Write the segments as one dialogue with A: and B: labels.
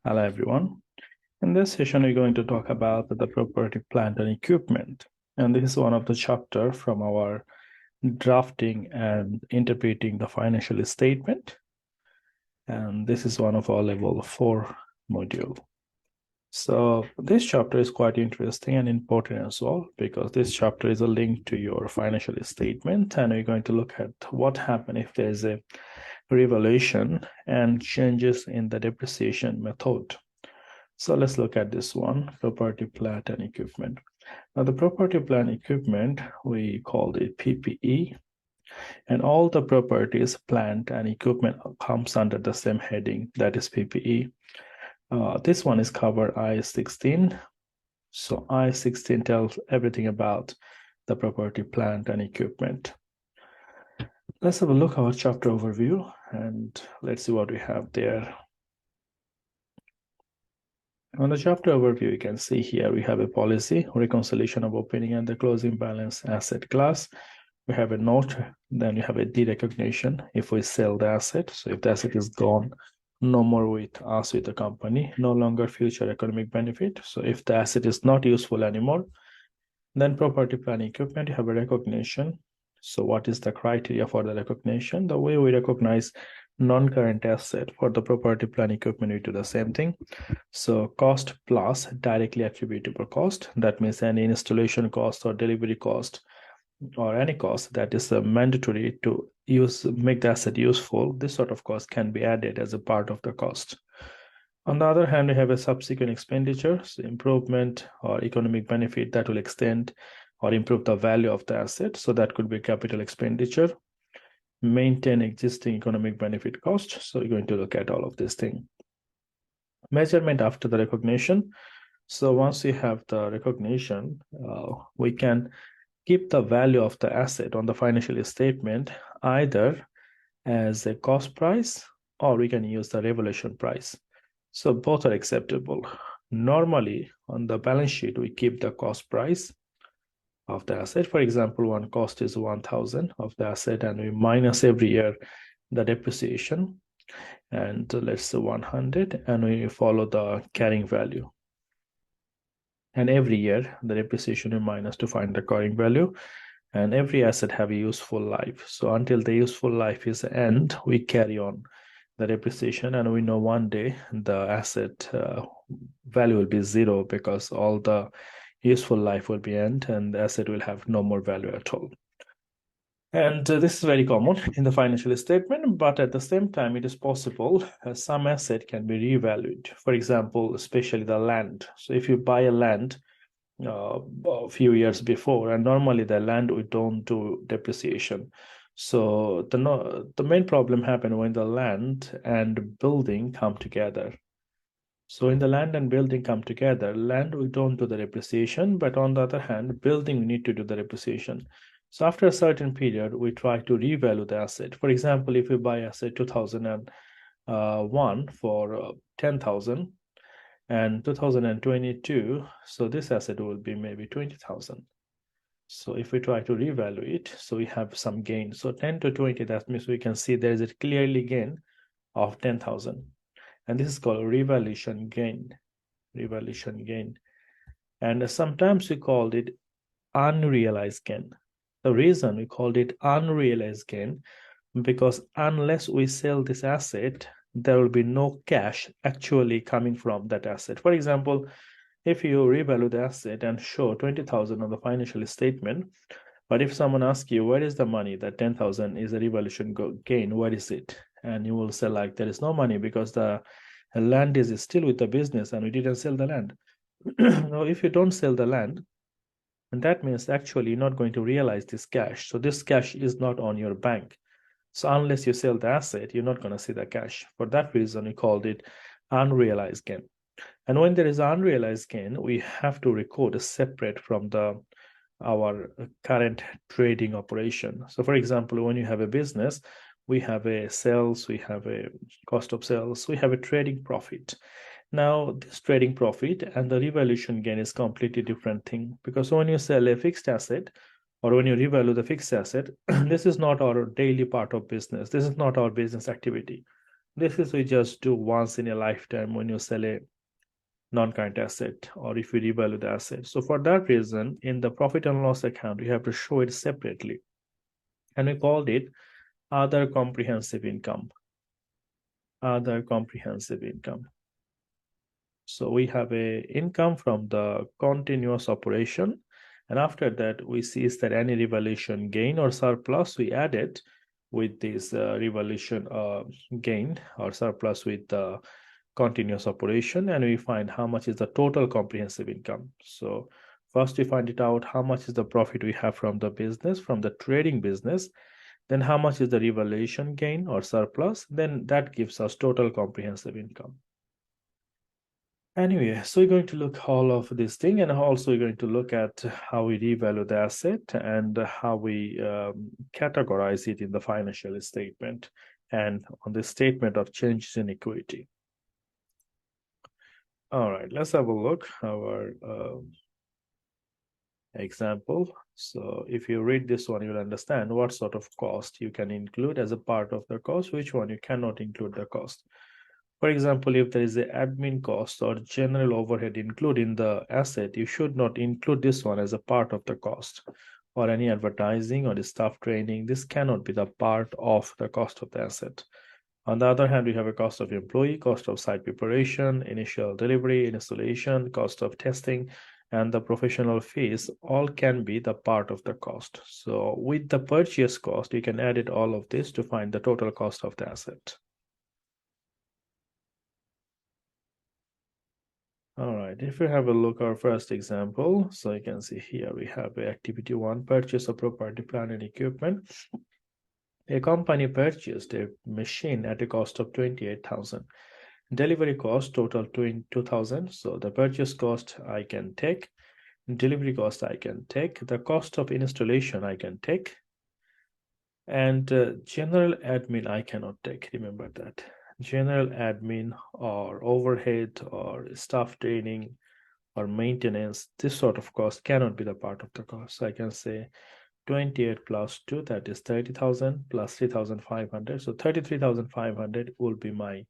A: Hello, everyone. In this session, we're going to talk about the property, plant, and equipment. And this is one of the chapter from our drafting and interpreting the financial statement. And this is one of our level 4 module. So this chapter is quite interesting and important as well, because this chapter is a link to your financial statement. And we're going to look at what happens if there's a revaluation and changes in the depreciation method. So let's look at this one, property, plant, and equipment. Now the property, plant, equipment, we called it PPE, and all the properties, plant, and equipment comes under the same heading, that is PPE. This one is covered IAS 16. So IAS 16 tells everything about the property, plant, and equipment. Let's have a look at our chapter overview, and let's see what we have there. On the chapter overview, you can see here we have a policy, reconciliation of opening and the closing balance asset class. We have a note, then we have a derecognition if we sell the asset. So if the asset is gone, no more with us, with the company, no longer future economic benefit. So if the asset is not useful anymore, then property, plant, equipment, you have a recognition. So what is the criteria for the recognition? The way we recognize non-current asset for the property, plant, equipment, we do the same thing. So cost plus directly attributable cost. That means any installation cost or delivery cost or any cost that is mandatory to make the asset useful. This sort of cost can be added as a part of the cost. On the other hand, we have a subsequent expenditure, so improvement or economic benefit that will extend or improve the value of the asset. So that could be capital expenditure. Maintain existing economic benefit cost. So we're going to look at all of these things. Measurement after the recognition. So once we have the recognition, we can keep the value of the asset on the financial statement either as a cost price or we can use the revaluation price. So both are acceptable. Normally on the balance sheet, we keep the cost price of the asset. For example, one cost is 1,000 of the asset and we minus every year the depreciation. And let's say 100, and we follow the carrying value. And every year, the depreciation is minus to find the carrying value. And every asset have a useful life. So until the useful life is end, we carry on the depreciation. And we know one day the asset value will be zero because all the useful life will be end and the asset will have no more value at all. And this is very common in the financial statement, but at the same time, it is possible some asset can be revalued. For example, especially the land. So if you buy a land a few years before, and normally the land we don't do depreciation. So the main problem happens when the land and building come together. So in the land and building come together, land we don't do the depreciation, but on the other hand, building we need to do the depreciation. So after a certain period, we try to revalue the asset. For example, if we buy asset 2001 for 10,000 and 2022, so this asset will be maybe 20,000. So if we try to revalue it, so we have some gain. So 10 to 20, that means we can see there is a clearly gain of 10,000. And this is called revaluation gain. Revaluation gain. And sometimes we called it unrealized gain. The reason we called it unrealized gain, because unless we sell this asset, there will be no cash actually coming from that asset. For example, if you revalue the asset and show 20,000 on the financial statement, but if someone asks you, where is the money? That 10,000 is a revaluation gain. Where is it? And you will say like, there is no money because the land is still with the business and we didn't sell the land. Now, if you don't sell the land, and that means actually you're not going to realize this cash. So this cash is not on your bank. So unless you sell the asset, you're not going to see the cash. For that reason, we called it unrealized gain. And when there is unrealized gain, we have to record a separate from our current trading operation. So for example, when you have a business, we have a sales, we have a cost of sales, we have a trading profit. Now, this trading profit and the revaluation gain is completely different thing, because when you sell a fixed asset or when you revalue the fixed asset, this is not our daily part of business. This is not our business activity. This is we just do once in a lifetime when you sell a non-current asset or if you revalue the asset. So for that reason, in the profit and loss account, we have to show it separately. And we called it other comprehensive income. Other comprehensive income. So we have a income from the continuous operation. And after that, we see is there any revaluation gain or surplus, we add it with this revaluation gain or surplus with the continuous operation, and we find how much is the total comprehensive income. So first we find it out how much is the profit we have from the business, from the trading business, then how much is the revaluation gain or surplus, then that gives us total comprehensive income. Anyway, so we're going to look all of this thing, and also we're going to look at how we revalue the asset and how we categorize it in the financial statement and on the statement of changes in equity. All right, let's have a look our example. So if you read this one, you'll understand what sort of cost you can include as a part of the cost, which one you cannot include the cost. For example, if there is an admin cost or general overhead included in the asset, you should not include this one as a part of the cost, or any advertising or the staff training. This cannot be the part of the cost of the asset. On the other hand, we have a cost of employee, cost of site preparation, initial delivery, installation, cost of testing, and the professional fees all can be the part of the cost. So with the purchase cost, you can add it all of this to find the total cost of the asset. All right, if we have a look our first example, so you can see here we have activity 1, purchase of property, plant and equipment. A company purchased a machine at a cost of 28,000. Delivery cost total 22,000. So the purchase cost I can take, delivery cost I can take, the cost of installation I can take, and general admin I cannot take. Remember that. General admin or overhead or staff training or maintenance, this sort of cost cannot be the part of the cost. So I can say 28 plus 2, that is 30,000 plus 3,500. So 33,500 will be my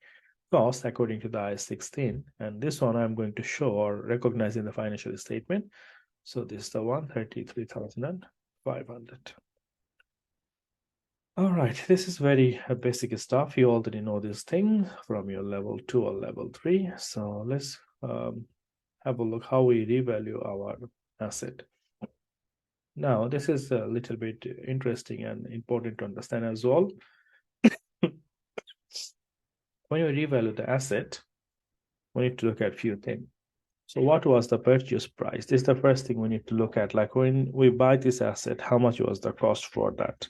A: cost according to the IAS 16. And this one I'm going to show or recognize in the financial statement. So this is the one, 33,500. All right, this is very basic stuff. You already know this thing from your level 2 or level 3. So let's have a look how we revalue our asset. Now, this is a little bit interesting and important to understand as well. When you revalue the asset, we need to look at a few things. So what was the purchase price? This is the first thing we need to look at. Like when we buy this asset, how much was the cost for that?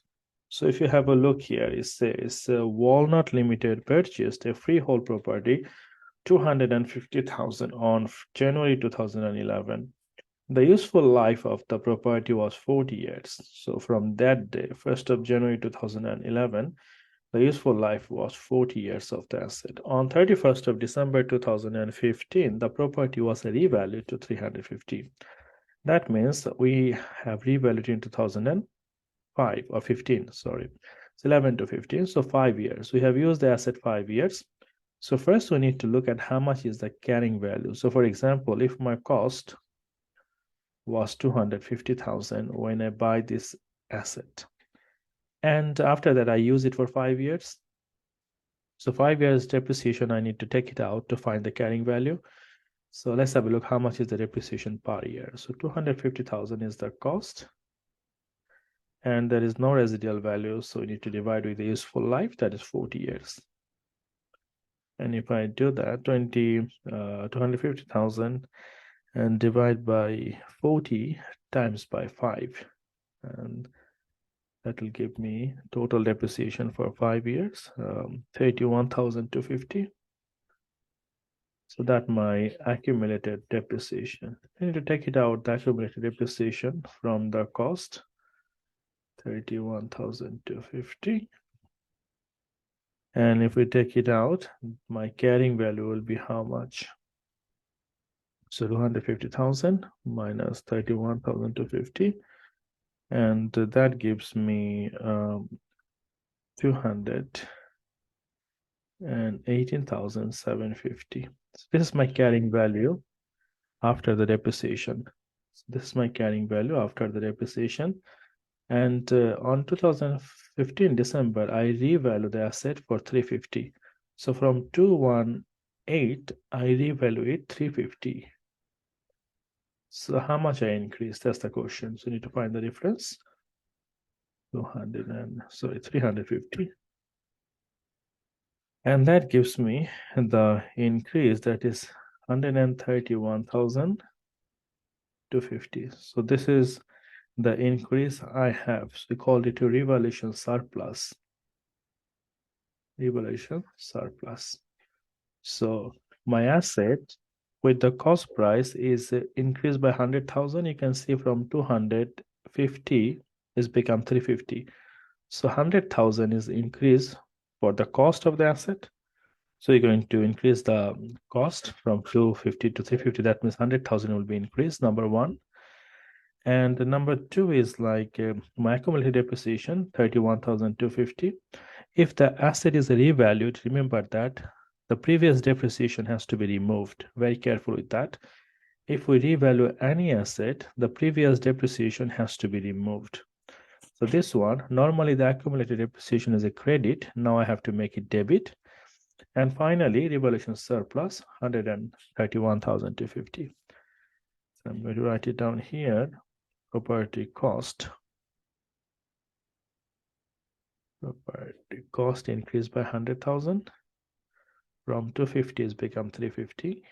A: So if you have a look here, it says Walnut Limited purchased a freehold property, 250,000 on January 2011. The useful life of the property was 40 years. So from that day, 1st of January 2011, the useful life was 40 years of the asset. On 31st of December 2015, the property was revalued to 350. That means we have revalued in 2005 or 15, sorry. It's 11 to 15, so 5 years. We have used the asset 5 years. So first we need to look at how much is the carrying value. So for example, if my cost was 250,000 when I buy this asset, and after that I use it for 5 years. So 5 years depreciation, I need to take it out to find the carrying value. So let's have a look how much is the depreciation per year. So 250,000 is the cost, and there is no residual value, so we need to divide with the useful life, that is 40 years. And if I do that, 250,000 and divide by 40 times by 5, and that will give me total depreciation for 5 years, 31,250. So that my accumulated depreciation. I need to take it out, the accumulated depreciation from the cost, 31,250. And if we take it out, my carrying value will be how much? So 250,000 minus 31,250. And that gives me 200 and 18,750. So this is my carrying value after the depreciation. So this is my carrying value after the depreciation. And on 2015 December, I revalue the asset for 350. So from 218, I revalue it 350. So how much I increased? That's the question. So you need to find the difference. 350. And that gives me the increase, that is 131,250. So this is the increase I have. So we call it a revaluation surplus. Revaluation surplus. So my asset with the cost price is increased by 100,000. You can see from 250 is become 350. So 100,000 is increase for the cost of the asset. So you're going to increase the cost from 250 to 350. That means 100,000 will be increased, number one. And number two is like my accumulated depreciation, 31,250. If the asset is revalued, remember that the previous depreciation has to be removed. Very careful with that. If we revalue any asset, the previous depreciation has to be removed. So this one, normally the accumulated depreciation is a credit. Now I have to make it debit. And finally, revaluation surplus, 131,250. So I'm going to write it down here. Property cost. Property cost increased by 100,000. From 250 has become 350.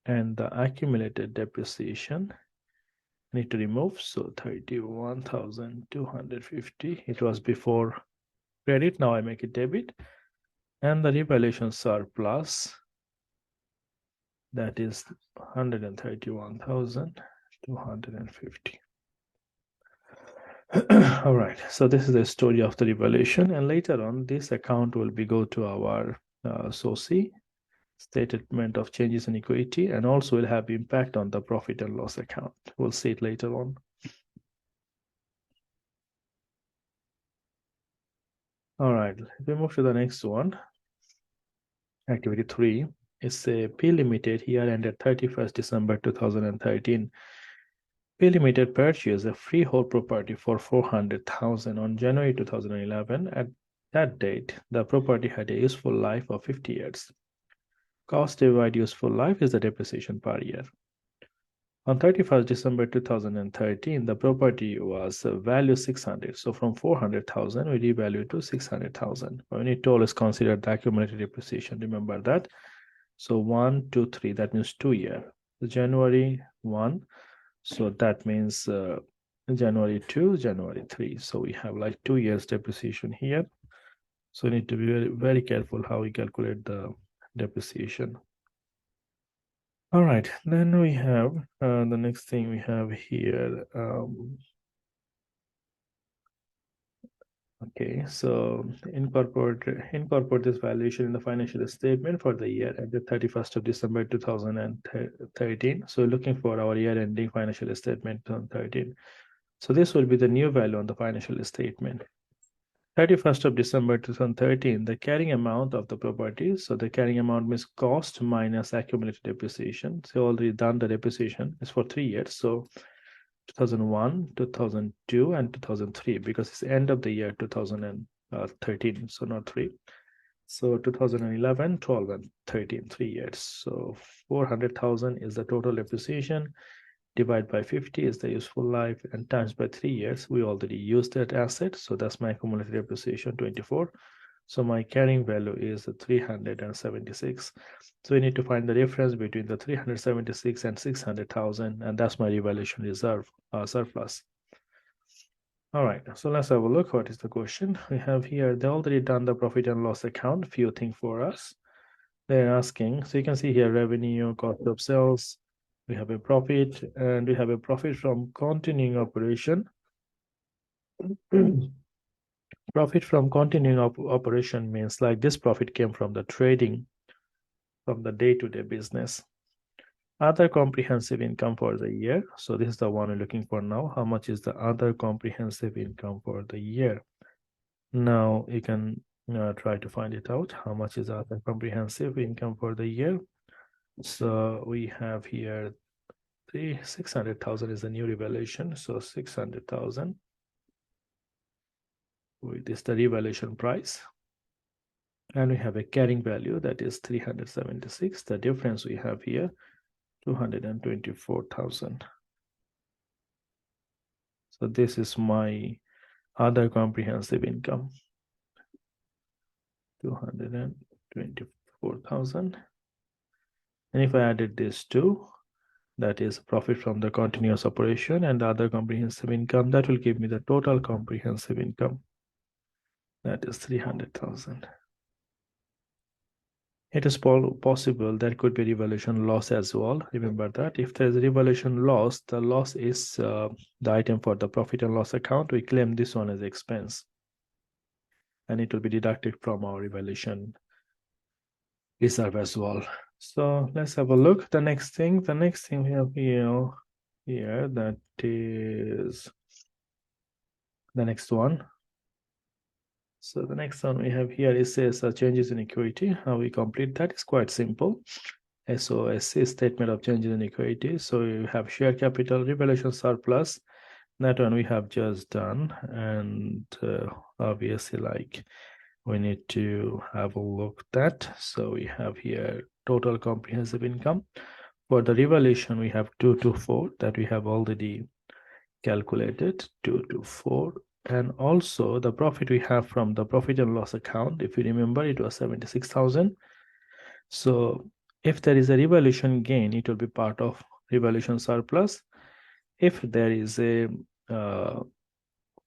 A: And the accumulated depreciation I need to remove. So 31,250. It was before credit. Now I make it debit. And the revaluation surplus, that is 131,250. All right, so this is the story of the revaluation, and later on this account will be go to our SOC, statement of changes in equity, and also will have impact on the profit and loss account. We'll see it later on. All right, we move to the next one. Activity 3 is a P Limited here ended 31st December 2013. P Limited purchased a freehold property for 400,000 on January 2011. At that date, the property had a useful life of 50 years. Cost divided useful life is the depreciation per year. On 31st December 2013, the property was valued 600. So from 400,000, we revalued to 600,000. We need to always consider the accumulated depreciation. Remember that. So 1, 2, 3, that means 2 years. January 1. So that means January 2, January 3. So we have like 2 years depreciation here. So we need to be very, very careful how we calculate the depreciation. All right, then we have the next thing we have here. Okay, so incorporate this valuation in the financial statement for the year ended 31st of December 2013. So looking for our year ending financial statement 2013. So this will be the new value on the financial statement. 31st of December 2013, the carrying amount of the property. So the carrying amount means cost minus accumulated depreciation. So already done the depreciation is for 3 years. So 2001, 2002, and 2003, because it's the end of the year 2013, so not 3. So 2011, 12, and 13, 3 years. So 400,000 is the total depreciation. Divide by 50 is the useful life, and times by 3 years. We already used that asset, so that's my accumulated depreciation 24. So my carrying value is 376. So we need to find the difference between the 376 and 600,000, and that's my revaluation reserve surplus. All right, so let's have a look. What is the question? We have here, they already done the profit and loss account, few things for us. They're asking, so you can see here revenue, cost of sales, we have a profit, and we have a profit from continuing operation. Profit from continuing operation means like this profit came from the trading, from the day-to-day business. Other comprehensive income for the year. So this is the one we're looking for now. How much is the other comprehensive income for the year? Now you can try to find it out. How much is our comprehensive income for the year? So we have here 600,000 is the new revaluation. So 600,000 with this the revaluation price. And we have a carrying value that is 376. The difference we have here 224,000. So this is my other comprehensive income. 224,000. And if I added this to, that is profit from the continuous operation and the other comprehensive income, that will give me the total comprehensive income. That is 300,000. It is possible there could be revaluation loss as well. Remember that if there is a revaluation loss, the loss is the item for the profit and loss account. We claim this one as expense, and it will be deducted from our revaluation reserve as well. So let's have a look. The next thing we have here that is the next one. So the next one we have here is says changes in equity. How we complete that is quite simple. SOSC, statement of changes in equity. So you have share capital, revaluation surplus. That one we have just done, and obviously like we need to have a look at that. So we have here total comprehensive income. For the revaluation we have 224 that we have already calculated, 224. And also the profit we have from the profit and loss account, if you remember, it was 76,000. So if there is a revaluation gain, it will be part of revaluation surplus. If there is a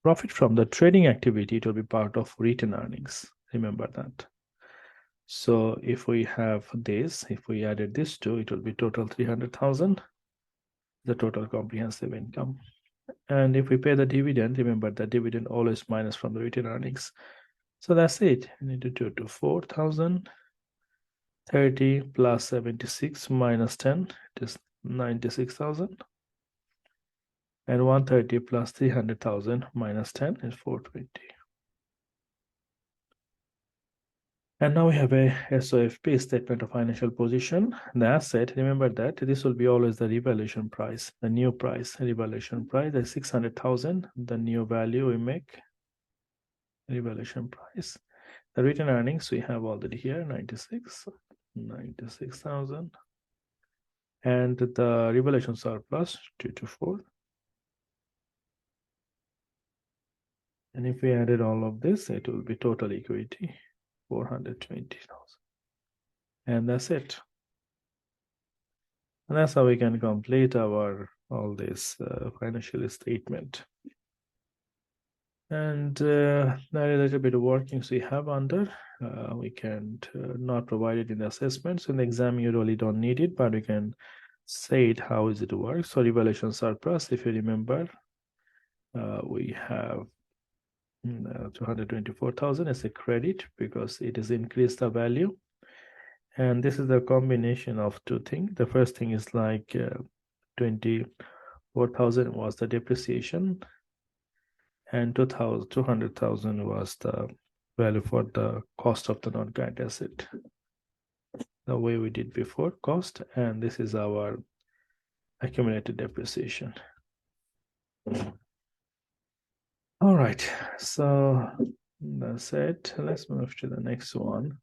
A: profit from the trading activity, it will be part of retained earnings. Remember that. So if we have this, if we added this to, it will be total 300,000, the total comprehensive income. And if we pay the dividend, remember the dividend always minus from the retained earnings. So that's it. We need to do to 4,000. 30 plus 76 minus 10, it is 96,000. And 130 plus 300,000 minus 10 is 420. And now we have a SOFP, statement of financial position. The asset, remember that this will be always the revaluation price, the new price, revaluation price is 600,000. The new value we make, revaluation price. The retained earnings we have already here, 96,000. And the revaluation surplus, 224. And if we added all of this, it will be total equity, 420,000. And that's it. And that's how we can complete our all this financial statement. And there is a little bit of workings we have under. We can not provide it in the assessments. In the exam, you really don't need it, but we can say it how is it work. So revaluation surplus, if you remember, we have 224,000 as a credit because it has increased the value. And this is the combination of two things. The first thing is like 24,000 was the depreciation, and 200,000 was the value for the cost of the non-current asset. The way we did before, cost, and this is our accumulated depreciation. All right, so that's it. Let's move to the next one.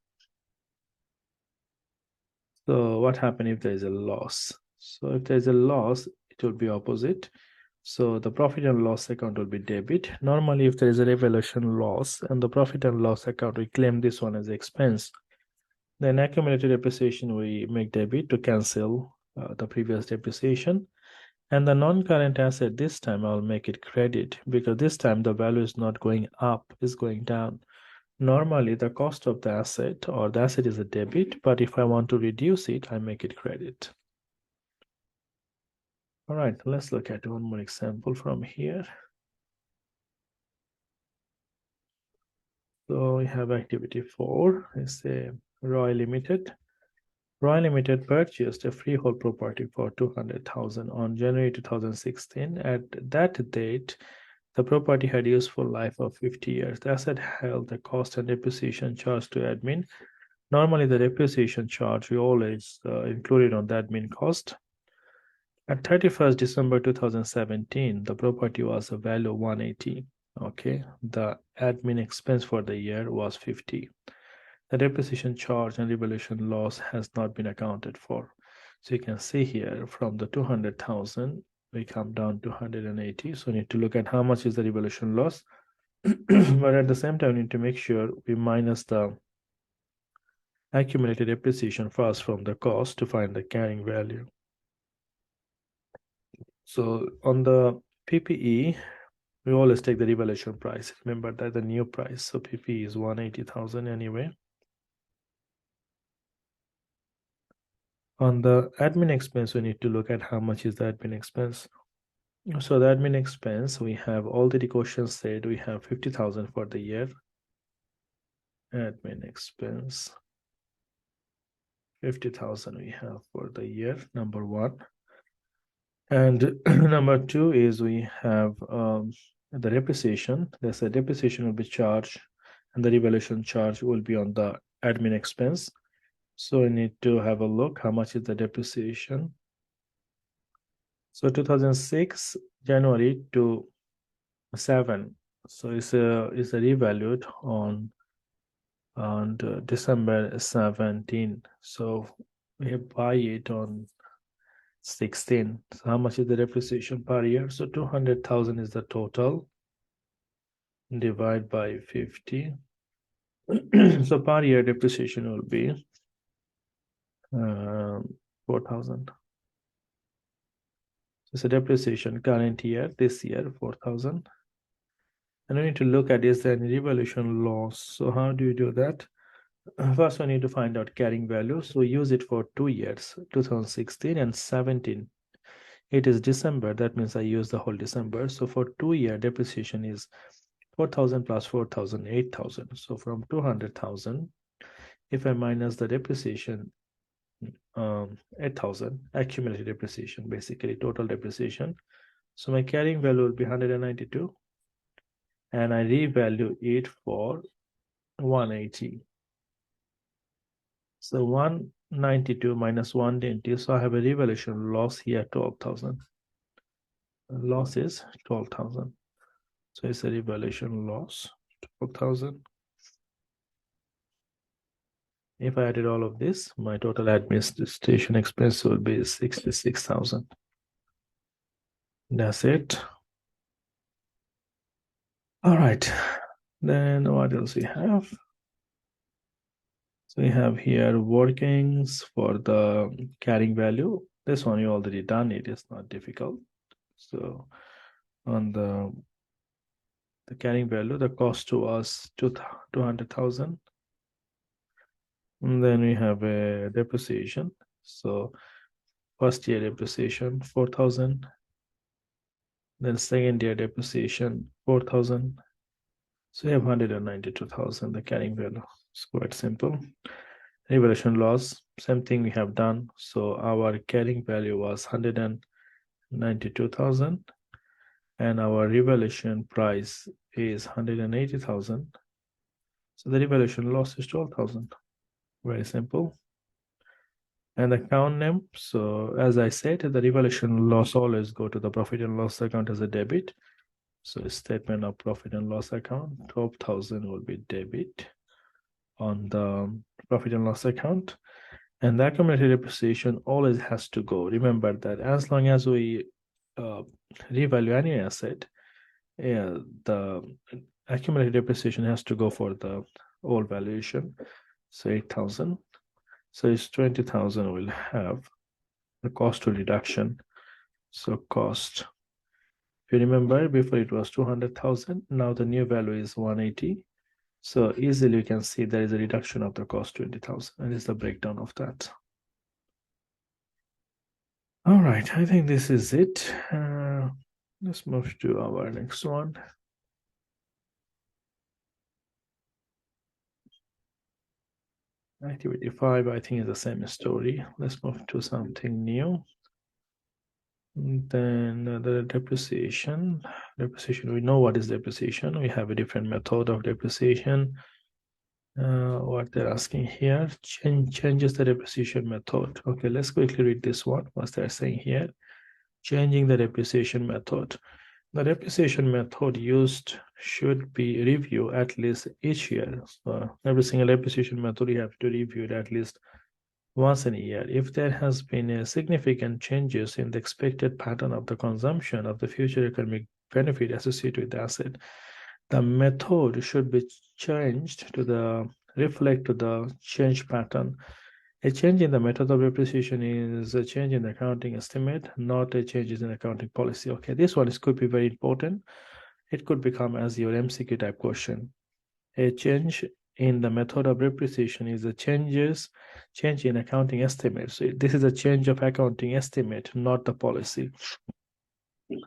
A: So what happens if there is a loss? So if there is a loss, it will be opposite. So the profit and loss account will be debit. Normally, if there is a revaluation loss and the profit and loss account, we claim this one as expense. Then accumulated depreciation, we make debit to cancel the previous depreciation. And the non-current asset, this time I'll make it credit because this time the value is not going up, it's going down. Normally, the cost of the asset or the asset is a debit, but if I want to reduce it, I make it credit. All right, let's look at one more example from here. So we have activity 4, it's a Roy Limited. Roy Limited purchased a freehold property for 200,000 on January 2016. At that date, The property had useful life of 50 years. The asset held the cost and depreciation charge to admin. Normally, the depreciation charge we always included on the admin cost. At 31st December 2017, the property was a value 180. Okay, the admin expense for the year was 50. The depreciation charge and revaluation loss has not been accounted for. So you can see here from the 200,000, we come down to 180. So we need to look at how much is the revaluation loss. But at the same time, we need to make sure we minus the accumulated depreciation first from the cost to find the carrying value. So on the PPE, we always take the revaluation price. Remember that the new price. So PPE is 180,000 anyway. On the admin expense, we need to look at how much is the admin expense. So the admin expense, we have already question said we have 50,000 for the year. Admin expense, 50,000 we have for the year, number one. And number two is we have the depreciation. There's a depreciation will be charged and the revaluation charge will be on the admin expense. So we need to have a look how much is the depreciation. So 2006 January to 7. So it's revalued on December 17. So we buy it on 16. So how much is the depreciation per year? So 200,000 is the total. Divide by 50. So per year depreciation will be 4,000. So it's a depreciation current year, this year 4,000. And we need to look at is there any revaluation loss. So how do you do that? First, we need to find out carrying value. So we use it for 2 years, 2016 and 17. It is December. That means I use the whole December. So for 2 year depreciation is 4,000 plus 4,000, 8,000. So from 200,000, if I minus the depreciation, 8,000 accumulated depreciation, basically total depreciation. So my carrying value will be 192. And I revalue it for 180. So 192 minus 120. So I have a revaluation loss here, 12,000. Loss is 12,000. So it's a revaluation loss, 12,000. If I added all of this, my total administration expense will be 66,000. That's it. All right. Then what else we have? So we have here workings for the carrying value. This one you already done. It is not difficult. So on the carrying value, the cost to us 200,000. And then we have a depreciation. So first year depreciation 4,000. Then second year depreciation 4,000. So we have 192,000, the carrying value. It's quite simple. Revaluation loss, same thing we have done. So our carrying value was 192,000 and our revaluation price is 180,000. So the revaluation loss is 12,000. Very simple. And account name. So as I said, the revaluation loss always go to the profit and loss account as a debit. So statement of profit and loss account, 12,000 will be debit on the profit and loss account. And the accumulated depreciation always has to go. Remember that as long as we revalue any asset, the accumulated depreciation has to go for the old valuation. So 8,000. So it's 20,000 will have the cost to reduction. So cost. If you remember, before it was 200,000. Now the new value is 180. So easily you can see there is a reduction of the cost 20,000. And it's the breakdown of that. All right, I think this is it. Let's move to our next one. Activity 5, I think, is the same story. Let's move to something new. Then the depreciation, we know what is depreciation. We have a different method of depreciation. What they're asking here, changes the depreciation method. Okay, let's quickly read this one. What they're saying here, changing the depreciation method. The depreciation method used should be reviewed at least each year. So every single depreciation method you have to review it at least once in a year. If there has been a significant changes in the expected pattern of the consumption of the future economic benefit associated with the asset, the method should be changed to reflect the change pattern. A change in the method of depreciation is a change in the accounting estimate, not a change in accounting policy. Okay, this one could be very important. It could become as your MCQ type question. A change in the method of depreciation is a change in accounting estimate. So this is a change of accounting estimate, not the policy.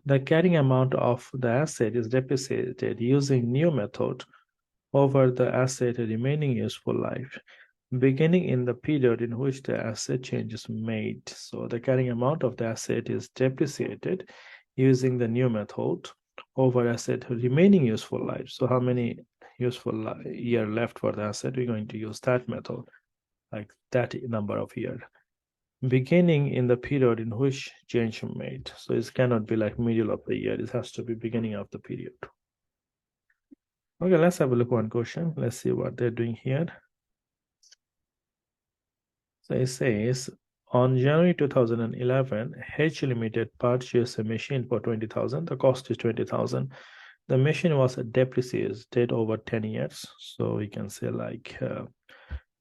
A: The carrying amount of the asset is depreciated using new method over the asset remaining useful life, beginning in the period in which the asset change is made. So the carrying amount of the asset is depreciated using the new method over asset remaining useful life. So how many useful year left for the asset? We're going to use that method, like that number of year, beginning in the period in which change is made. So it cannot be like middle of the year. It has to be beginning of the period. Okay, let's have a look one question. Let's see what they're doing here. So it says, on January 2011, H Limited purchased a machine for 20,000. The cost is 20,000. The machine was depreciated over 10 years. So we can say like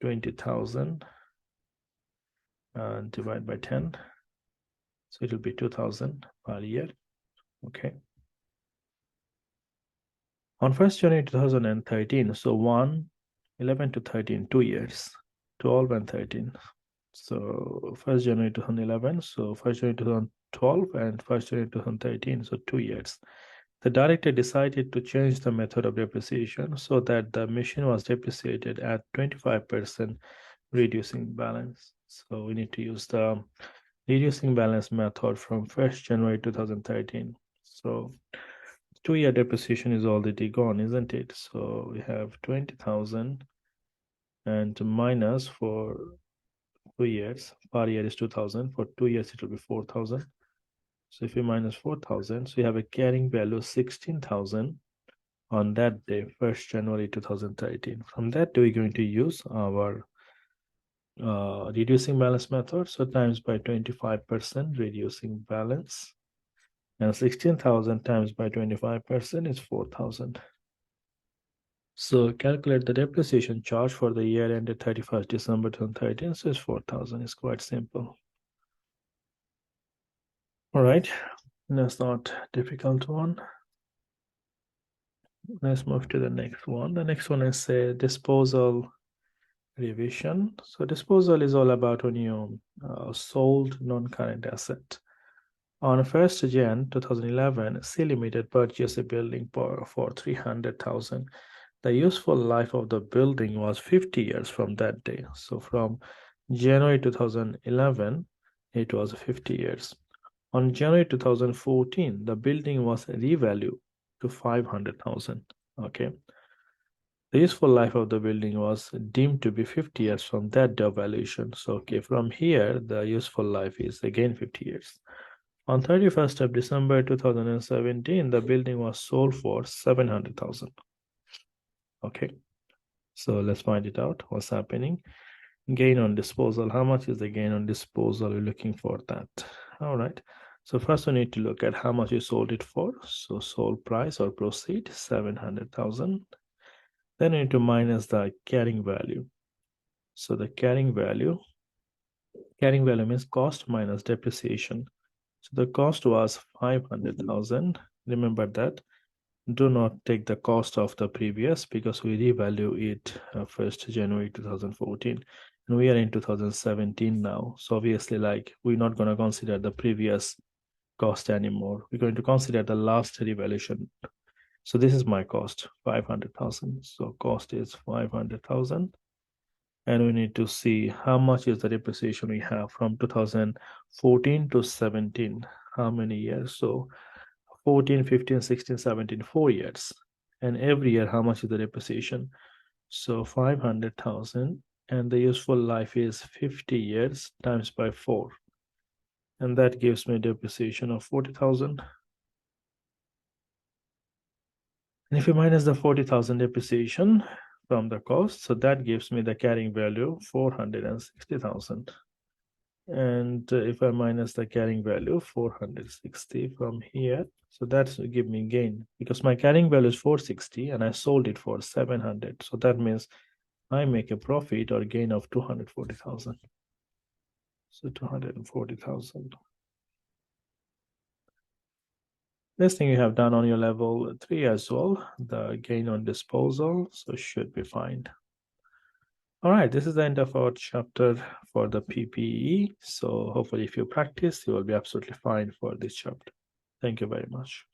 A: 20,000 divided by 10. So it will be 2,000 per year. Okay. On 1st January 2013, so 11 to 13, 2 years, 12 and 13. So 1st January 2011, so 1st January 2012 and 1st January 2013, so 2 years. The director decided to change the method of depreciation so that the machine was depreciated at 25%, reducing balance. So we need to use the reducing balance method from 1st January 2013. So 2 year depreciation is already gone, isn't it? So we have 20,000 and minus for 2 years, per year is 2,000. For 2 years, it will be 4,000. So if you minus 4,000, so you have a carrying value 16,000 on that day, 1st January 2013. From that day, we're going to use our reducing balance method. So times by 25%, reducing balance. And 16,000 times by 25% is 4,000. So calculate the depreciation charge for the year ended 31st December 2013. So it's 4,000. It's quite simple. All right, that's not difficult one. Let's move to the next one. The next one is a disposal revision. So disposal is all about when you sold non-current asset. On 1st Jan 2011, C Limited purchased a building for 300,000. The useful life of the building was 50 years from that day. So from January 2011, it was 50 years. On January 2014, the building was revalued to 500,000. Okay. The useful life of the building was deemed to be 50 years from that devaluation. So, okay, from here, the useful life is again 50 years. On 31st of December 2017, the building was sold for 700,000. Okay. So let's find it out. What's happening? Gain on disposal. How much is the gain on disposal? We're looking for that. All right. So first we need to look at how much you sold it for. So sold price or proceed, 700,000. Then we need to minus the carrying value. So the carrying value means cost minus depreciation. So the cost was 500,000. Remember that. Do not take the cost of the previous because we revalue it 1st January 2014. And we are in 2017 now. So obviously, like, we're not going to consider the previous cost anymore. We're going to consider the last revaluation. So this is my cost, 500,000. So cost is 500,000. And we need to see how much is the depreciation we have from 2014 to 17. how many years? So 14, 15, 16, 17, 4 years. And every year, how much is the depreciation? So 500,000, and the useful life is 50 years times by 4. And that gives me depreciation of 40,000. And if you minus the 40,000 depreciation from the cost, so that gives me the carrying value 460,000. And if I minus the carrying value 460 from here, so that's give me gain, because my carrying value is 460 and I sold it for 700. So that means I make a profit or gain of 240,000. So 240,000. This thing you have done on your level 3 as well, the gain on disposal, so should be fine. All right, this is the end of our chapter for the PPE. So hopefully if you practice, you will be absolutely fine for this chapter. Thank you very much.